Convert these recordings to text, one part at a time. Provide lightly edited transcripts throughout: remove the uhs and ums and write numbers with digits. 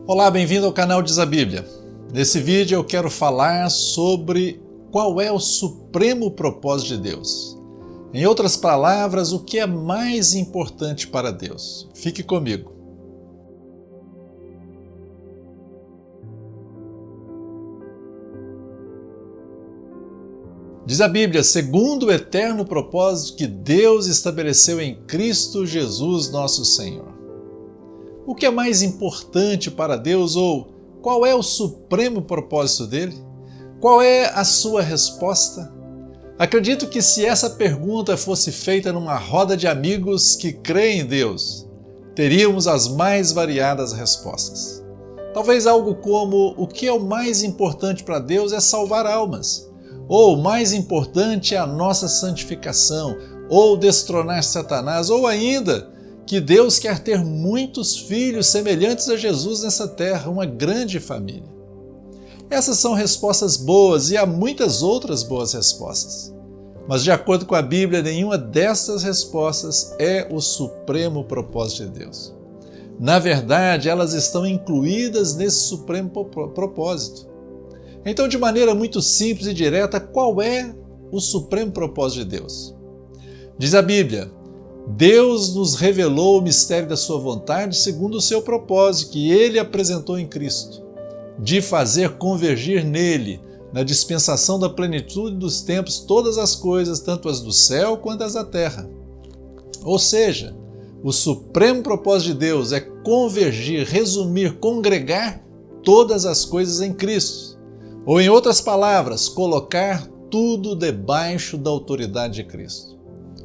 Olá, bem-vindo ao canal Diz a Bíblia. Nesse vídeo eu quero falar sobre qual é o supremo propósito de Deus. Em outras palavras, o que é mais importante para Deus. Fique comigo. Diz a Bíblia, segundo o eterno propósito que Deus estabeleceu em Cristo Jesus, nosso Senhor. O que é mais importante para Deus ou qual é o supremo propósito dele? Qual é a sua resposta? Acredito que se essa pergunta fosse feita numa roda de amigos que creem em Deus, teríamos as mais variadas respostas. Talvez algo como o que é o mais importante para Deus é salvar almas, ou o mais importante é a nossa santificação, ou destronar Satanás, ou ainda que Deus quer ter muitos filhos semelhantes a Jesus nessa terra, uma grande família. Essas são respostas boas e há muitas outras boas respostas. Mas de acordo com a Bíblia, nenhuma dessas respostas é o supremo propósito de Deus. Na verdade, elas estão incluídas nesse supremo propósito. Então, de maneira muito simples e direta, qual é o supremo propósito de Deus? Diz a Bíblia, Deus nos revelou o mistério da sua vontade segundo o seu propósito, que Ele apresentou em Cristo, de fazer convergir nele, na dispensação da plenitude dos tempos, todas as coisas, tanto as do céu quanto as da terra. Ou seja, o supremo propósito de Deus é convergir, resumir, congregar todas as coisas em Cristo. Ou, em outras palavras, colocar tudo debaixo da autoridade de Cristo.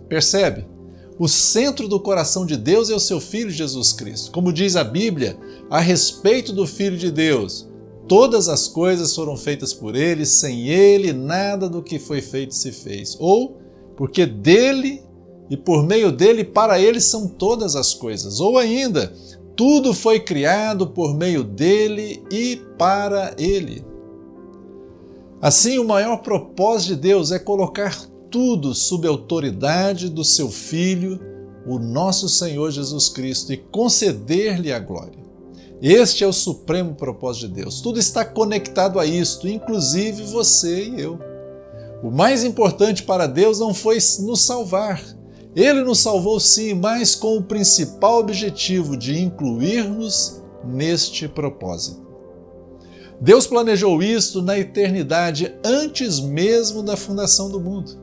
Percebe? O centro do coração de Deus é o seu Filho Jesus Cristo. Como diz a Bíblia, a respeito do Filho de Deus, todas as coisas foram feitas por Ele, sem Ele nada do que foi feito se fez. Ou, porque dele e por meio dele, para Ele são todas as coisas. Ou ainda, tudo foi criado por meio dele e para Ele. Assim, o maior propósito de Deus é colocar tudo sob a autoridade do seu Filho, o nosso Senhor Jesus Cristo, e conceder-lhe a glória. Este é o supremo propósito de Deus. Tudo está conectado a isto, inclusive você e eu. O mais importante para Deus não foi nos salvar. Ele nos salvou sim, mas com o principal objetivo de incluir-nos neste propósito. Deus planejou isto na eternidade, antes mesmo da fundação do mundo.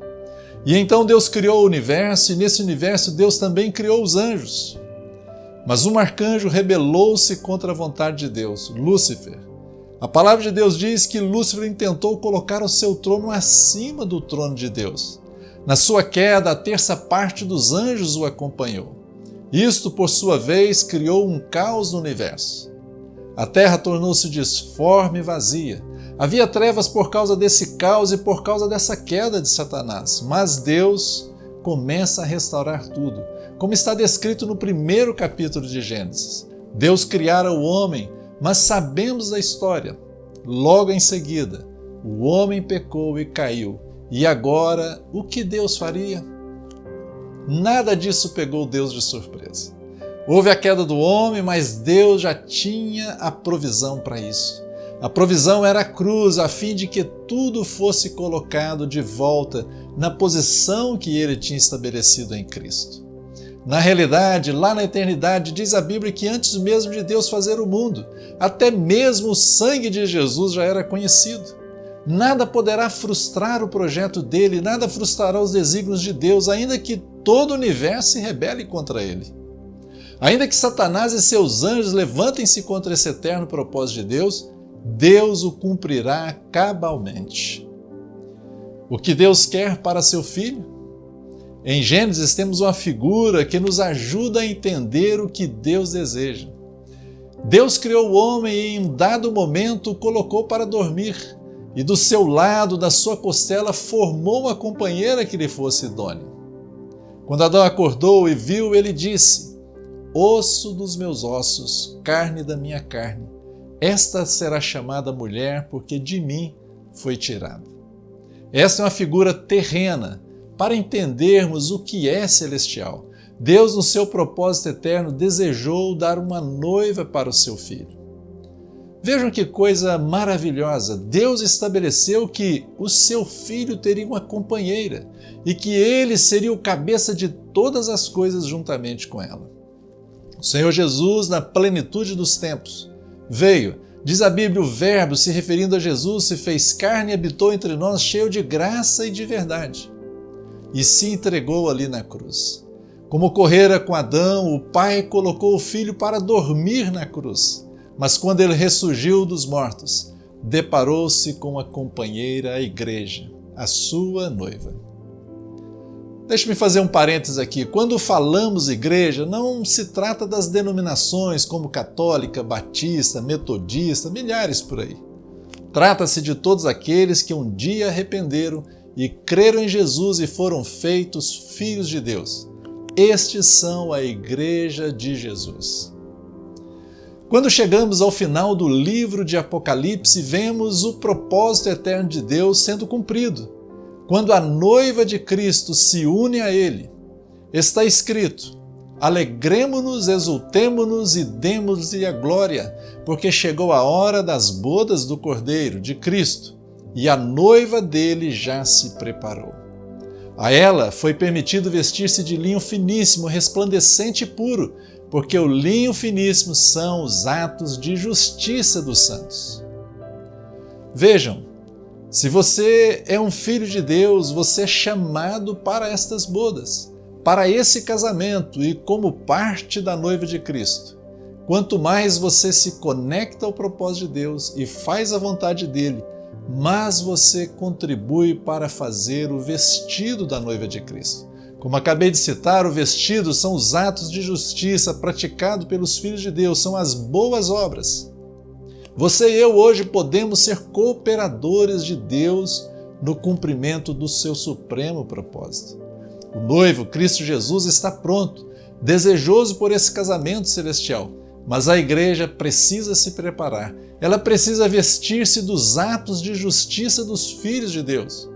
E então Deus criou o universo, e nesse universo Deus também criou os anjos. Mas um arcanjo rebelou-se contra a vontade de Deus, Lúcifer. A palavra de Deus diz que Lúcifer intentou colocar o seu trono acima do trono de Deus. Na sua queda, a terça parte dos anjos o acompanhou. Isto, por sua vez, criou um caos no universo. A terra tornou-se disforme e vazia. Havia trevas por causa desse caos e por causa dessa queda de Satanás. Mas Deus começa a restaurar tudo, como está descrito no primeiro capítulo de Gênesis. Deus criara o homem, mas sabemos da história. Logo em seguida, o homem pecou e caiu. E agora, o que Deus faria? Nada disso pegou Deus de surpresa. Houve a queda do homem, mas Deus já tinha a provisão para isso. A provisão era a cruz, a fim de que tudo fosse colocado de volta na posição que Ele tinha estabelecido em Cristo. Na realidade, lá na eternidade, diz a Bíblia que antes mesmo de Deus fazer o mundo, até mesmo o sangue de Jesus já era conhecido. Nada poderá frustrar o projeto dele, nada frustrará os desígnios de Deus, ainda que todo o universo se rebele contra ele. Ainda que Satanás e seus anjos levantem-se contra esse eterno propósito de Deus, Deus o cumprirá cabalmente. O que Deus quer para seu Filho? Em Gênesis temos uma figura que nos ajuda a entender o que Deus deseja. Deus criou o homem e em um dado momento o colocou para dormir, e do seu lado, da sua costela, formou uma companheira que lhe fosse idônea. Quando Adão acordou e viu, ele disse: osso dos meus ossos, carne da minha carne. Esta será chamada mulher, porque de mim foi tirada. Esta é uma figura terrena para entendermos o que é celestial. Deus, no seu propósito eterno, desejou dar uma noiva para o seu filho. Vejam que coisa maravilhosa! Deus estabeleceu que o seu filho teria uma companheira e que ele seria o cabeça de todas as coisas juntamente com ela. O Senhor Jesus, na plenitude dos tempos, veio, diz a Bíblia, o Verbo, se referindo a Jesus, se fez carne e habitou entre nós, cheio de graça e de verdade, e se entregou ali na cruz. Como ocorrera com Adão, o Pai colocou o Filho para dormir na cruz, mas quando ele ressurgiu dos mortos, deparou-se com a companheira, a igreja, a sua noiva. Deixe-me fazer um parênteses aqui. Quando falamos igreja, não se trata das denominações como católica, batista, metodista, milhares por aí. Trata-se de todos aqueles que um dia arrependeram e creram em Jesus e foram feitos filhos de Deus. Estes são a igreja de Jesus. Quando chegamos ao final do livro de Apocalipse, vemos o propósito eterno de Deus sendo cumprido. Quando a noiva de Cristo se une a Ele, está escrito: alegremo-nos, exultemo-nos e demos-lhe a glória, porque chegou a hora das bodas do Cordeiro, de Cristo, e a noiva dele já se preparou. A ela foi permitido vestir-se de linho finíssimo, resplandecente e puro, porque o linho finíssimo são os atos de justiça dos santos. Vejam, se você é um filho de Deus, você é chamado para estas bodas, para esse casamento e como parte da noiva de Cristo. Quanto mais você se conecta ao propósito de Deus e faz a vontade dele, mais você contribui para fazer o vestido da noiva de Cristo. Como acabei de citar, o vestido são os atos de justiça praticados pelos filhos de Deus, são as boas obras. Você e eu hoje podemos ser cooperadores de Deus no cumprimento do seu supremo propósito. O noivo, Cristo Jesus, está pronto, desejoso por esse casamento celestial, mas a igreja precisa se preparar. Ela precisa vestir-se dos atos de justiça dos filhos de Deus.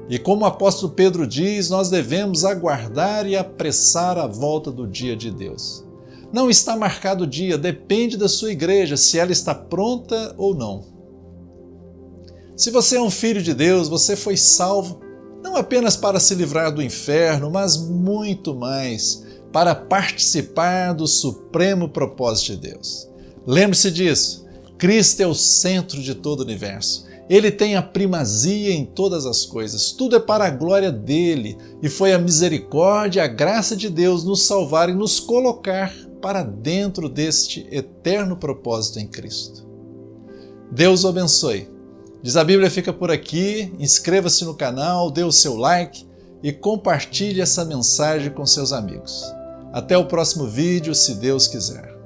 E como o apóstolo Pedro diz, nós devemos aguardar e apressar a volta do dia de Deus. Não está marcado o dia, depende da sua igreja, se ela está pronta ou não. Se você é um filho de Deus, você foi salvo não apenas para se livrar do inferno, mas muito mais, para participar do supremo propósito de Deus. Lembre-se disso, Cristo é o centro de todo o universo. Ele tem a primazia em todas as coisas, tudo é para a glória dele, e foi a misericórdia e a graça de Deus nos salvar e nos colocar para dentro deste eterno propósito em Cristo. Deus o abençoe. Diz a Bíblia, fica por aqui, inscreva-se no canal, dê o seu like e compartilhe essa mensagem com seus amigos. Até o próximo vídeo, se Deus quiser.